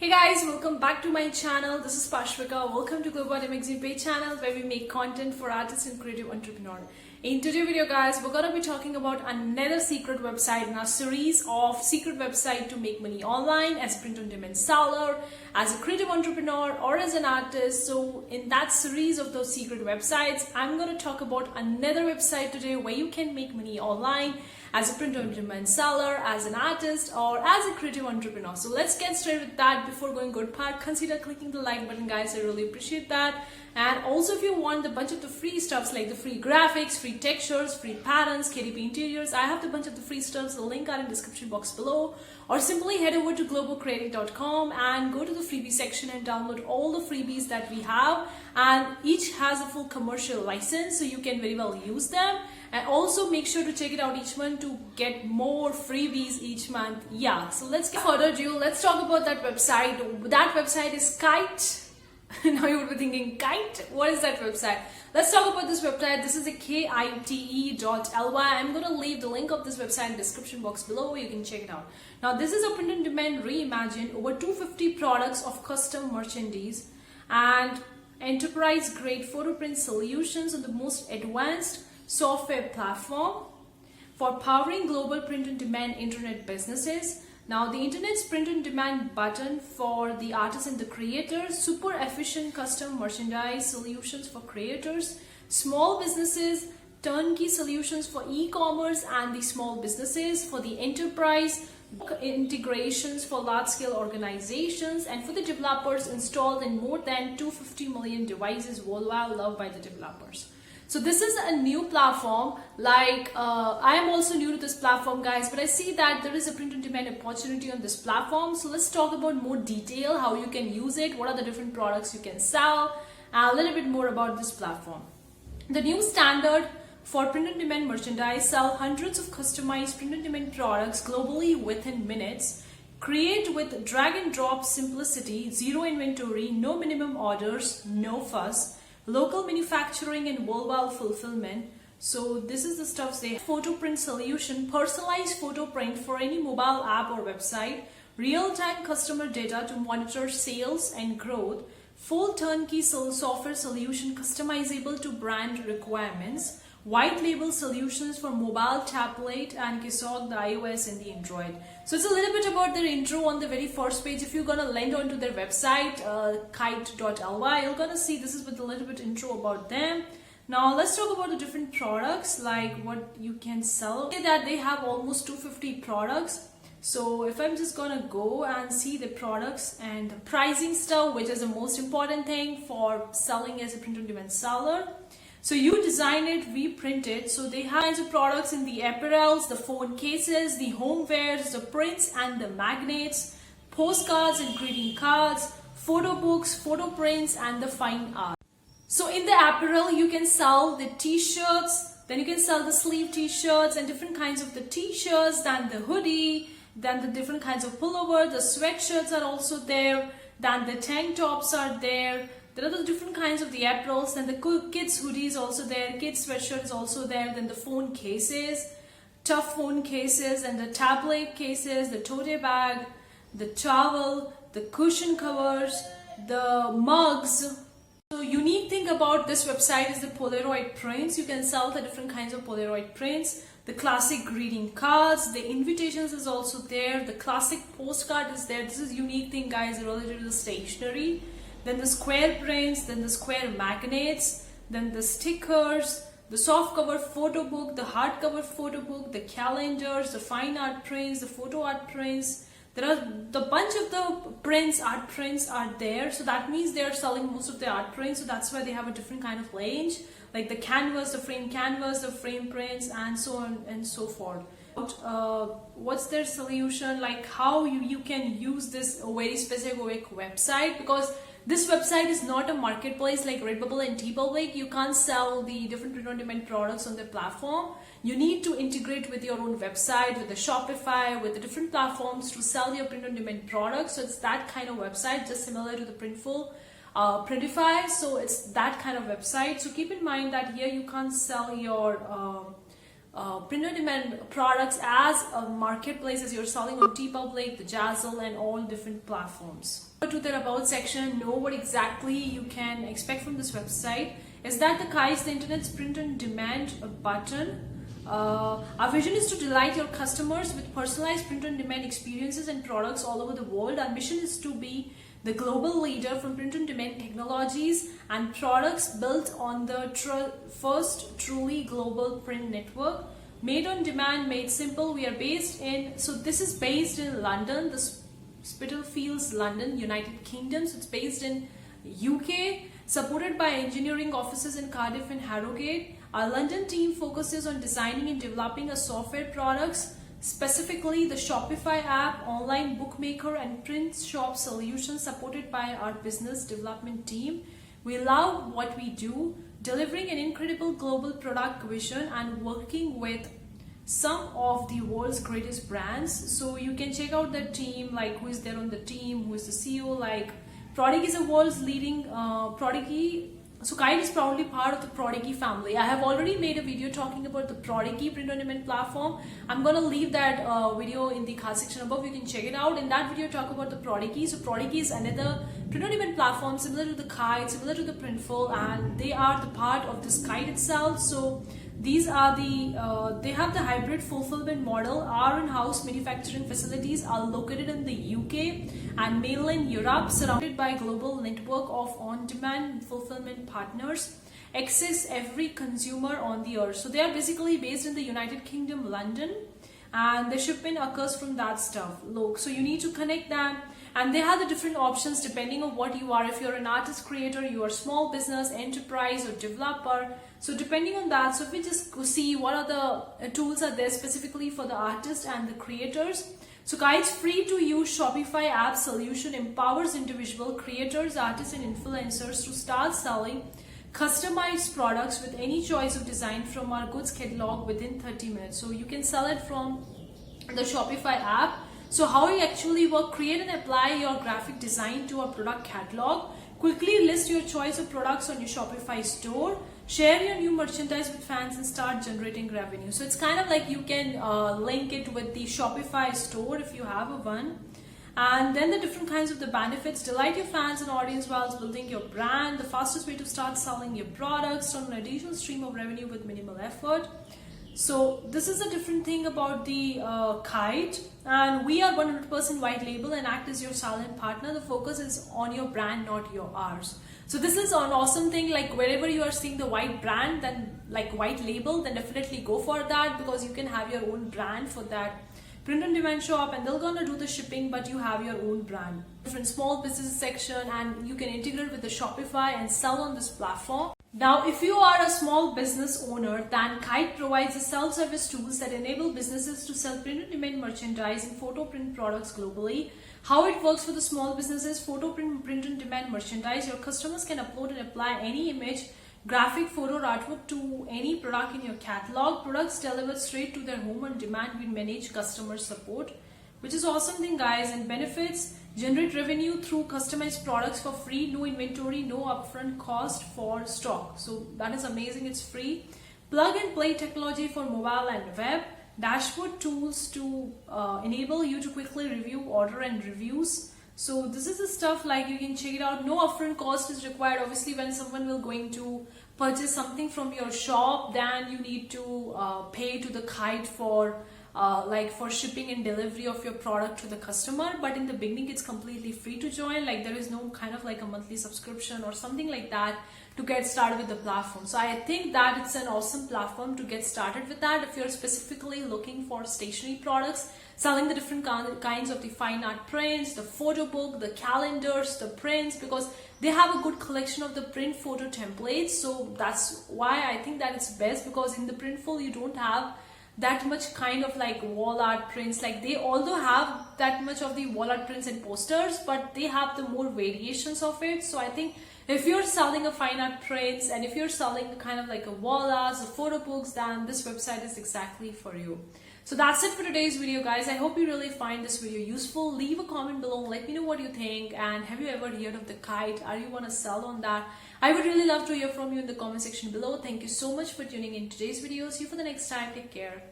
Hey guys, welcome back to my channel. This is Pashvika. Welcome to Globo Arte magazine page channel where we make content for artists and creative entrepreneur. In today's video guys, we're going to be talking about another secret website in our series of secret website to make money online as a print-on-demand seller, as a creative entrepreneur or as an artist. So in that series of those secret websites, I'm going to talk about another website today where you can make money online as a print-on-demand seller, as an artist or as a creative entrepreneur. So let's get started with that. Before going good part, consider clicking the like button guys. I really appreciate that. And also if you want a bunch of the free stuffs like the free graphics, free textures, free patterns, KDP interiors, I have the bunch of the free stuffs. The link are in the description box below, or simply head over to globocreative.com and go to the freebie section and download all the freebies that we have, and each has a full commercial license so you can very well use them. And also make sure to check it out each month to get more freebies each month. Yeah, so let's get further ado. Let's talk about that website. That website is Kite. Now you would be thinking, Kite? What is that website? Let's talk about this website. This is a kite.ly. I'm going to leave the link of this website in the description box below. You can check it out. Now this is a print-on-demand reimagined over 250 products of custom merchandise and enterprise-grade photo print solutions on the most advanced software platform for powering global print-on-demand internet businesses. Now the internet's print-on-demand button for the artists and the creators, super efficient custom merchandise solutions for creators, small businesses, turnkey solutions for e-commerce and the small businesses, for the enterprise, integrations for large-scale organizations, and for the developers, installed in more than 250 million devices worldwide, loved by the developers. So this is a new platform. I am also new to this platform guys, but I see that there is a print-on-demand opportunity on this platform. So let's talk about more detail, how you can use it, what are the different products you can sell, and a little bit more about this platform. The new standard for print-on-demand merchandise: sell hundreds of customized print-on-demand products globally within minutes. Create with drag and drop simplicity, zero inventory, no minimum orders, no fuss. Local manufacturing and worldwide fulfillment. So this is the stuff they have. Photo print solution, personalized photo print for any mobile app or website, real-time customer data to monitor sales and growth, full turnkey software solution customizable to brand requirements, white label solutions for mobile, tablet and Kisok, the iOS and the Android. So it's a little bit about their intro on the very first page. If you're gonna land onto their website, kite.ly, you're gonna see this is with a little bit intro about them. Now let's talk about the different products, like what you can sell. That they have almost 250 products. So if I'm just gonna go and see the products and the pricing stuff, which is the most important thing for selling as a print-on-demand seller. So you design it, we print it. So they have kinds of products in the apparels, the phone cases, the homewares, the prints and the magnets, postcards and greeting cards, photo books, photo prints and the fine art. So in the apparel, you can sell the t-shirts, then you can sell the sleeve t-shirts and different kinds of the t-shirts, then the hoodie, then the different kinds of pullover, the sweatshirts are also there, then the tank tops are there. There are the different kinds of the apparels, then the kids hoodies also there, kids sweatshirts also there, then the phone cases, tough phone cases and the tablet cases, the tote bag, the towel, the cushion covers, the mugs. So unique thing about this website is the Polaroid prints. You can sell the different kinds of Polaroid prints, the classic greeting cards, the invitations is also there, the classic postcard is there. This is unique thing guys related to the stationery. Then the square prints, then the square magnets, then the stickers, the soft cover photo book, the hardcover photo book, the calendars, the fine art prints, the photo art prints. There are the bunch of the prints, art prints are there. So that means they are selling most of the art prints. So that's why they have a different kind of range, like the canvas, the frame prints, and so on and so forth. What's their solution, like how you can use this very specific website, because this website is not a marketplace like Redbubble and Teepublic. You can't sell the different print-on-demand products on their platform. You need to integrate with your own website, with the Shopify, with the different platforms to sell your print-on-demand products. So it's that kind of website, just similar to the Printify. So it's that kind of website. So keep in mind that here you can't sell your print on demand products as a marketplace, as you're selling on Teepublic, the Jazzle, and all different platforms. Go to their about section, know what exactly you can expect from this website. Is that the kite, the internet's print on demand button. Our vision is to delight your customers with personalized print on demand experiences and products all over the world. Our mission is to be the global leader from print on demand technologies and products built on the first truly global print network. Made on demand, made simple. We are based in, so this is based in London, the Spitalfields, London, United Kingdom. So it's based in UK, supported by engineering offices in Cardiff and Harrogate. Our London team focuses on designing and developing a software products, specifically the Shopify app, online bookmaker, and print shop solutions supported by our business development team. We love what we do, delivering an incredible global product vision and working with some of the world's greatest brands. So you can check out the team, like who is there on the team, who is the CEO, like Prodigy is the world's leading Prodigy. So Kite is proudly part of the Prodigy family. I have already made a video talking about the Prodigy print on demand platform. I'm gonna leave that video in the card section above. You can check it out. In that video, talk about the Prodigy. So Prodigy is another print on demand platform similar to the Kite, similar to the Printful, and they are the part of this Kite itself. So these are the they have the hybrid fulfillment model. Our in-house manufacturing facilities are located in the UK and mainland Europe, surrounded by a global network of on-demand fulfillment partners. Access every consumer on the earth. So they are basically based in the United Kingdom, London, and the shipment occurs from that stuff. Look, so you need to connect them, and they have the different options depending on what you are. If you're an artist creator, you are small business, enterprise, or developer. So depending on that, so if we just go see what are the tools are there specifically for the artists and the creators. So Kite's free to use Shopify app solution empowers individual creators, artists, and influencers to start selling customized products with any choice of design from our goods catalog within 30 minutes. So you can sell it from the Shopify app. So how you actually work: create and apply your graphic design to a product catalog, quickly list your choice of products on your Shopify store, share your new merchandise with fans, and start generating revenue. So it's kind of like you can link it with the Shopify store if you have a one. And then the different kinds of the benefits: delight your fans and audience while building your brand, the fastest way to start selling your products, on an additional stream of revenue with minimal effort. So this is a different thing about the Kite, and we are 100% white label and act as your silent partner. The focus is on your brand, not your ours. So this is an awesome thing. Like wherever you are seeing the white brand, then like white label, then definitely go for that, because you can have your own brand for that print on demand shop, and they're gonna do the shipping, but you have your own brand. Different small business section, and you can integrate with the Shopify and sell on this platform. Now, if you are a small business owner, then Kite provides a self-service tools that enable businesses to sell print-on-demand merchandise and photo print products globally. How it works for the small businesses: photo print-on-demand merchandise. Your customers can upload and apply any image, graphic, photo, or artwork to any product in your catalog. Products delivered straight to their home on demand. We manage customer support, which is awesome thing, guys. And benefits: generate revenue through customized products for free, no inventory, no upfront cost for stock. So that is amazing. It's free. Plug and play technology for mobile and web. Dashboard tools to enable you to quickly review, order, and reviews. So this is the stuff, like you can check it out. No upfront cost is required. Obviously, when someone will going to purchase something from your shop, then you need to pay to the Kite for like for shipping and delivery of your product to the customer. But in the beginning, it's completely free to join. Like there is no kind of like a monthly subscription or something like that to get started with the platform. So I think that it's an awesome platform to get started with that. If you're specifically looking for stationery products, selling the different kinds of the fine art prints, the photo book, the calendars, the prints, because they have a good collection of the print photo templates. So that's why I think that it's best, because in the Printful you don't have that much kind of like wall art prints. Like they although have that much of the wall art prints and posters, but they have the more variations of it. So I think if you're selling a fine art prints, and if you're selling kind of like a wall arts or photo books, then this website is exactly for you. So that's it for today's video, guys. I hope you really find this video useful. Leave a comment below, let me know what you think, and have you ever heard of the kite? Are you want to sell on that? I would really love to hear from you in the comment section below. Thank you so much for tuning in today's video. See you for the next time. Take care.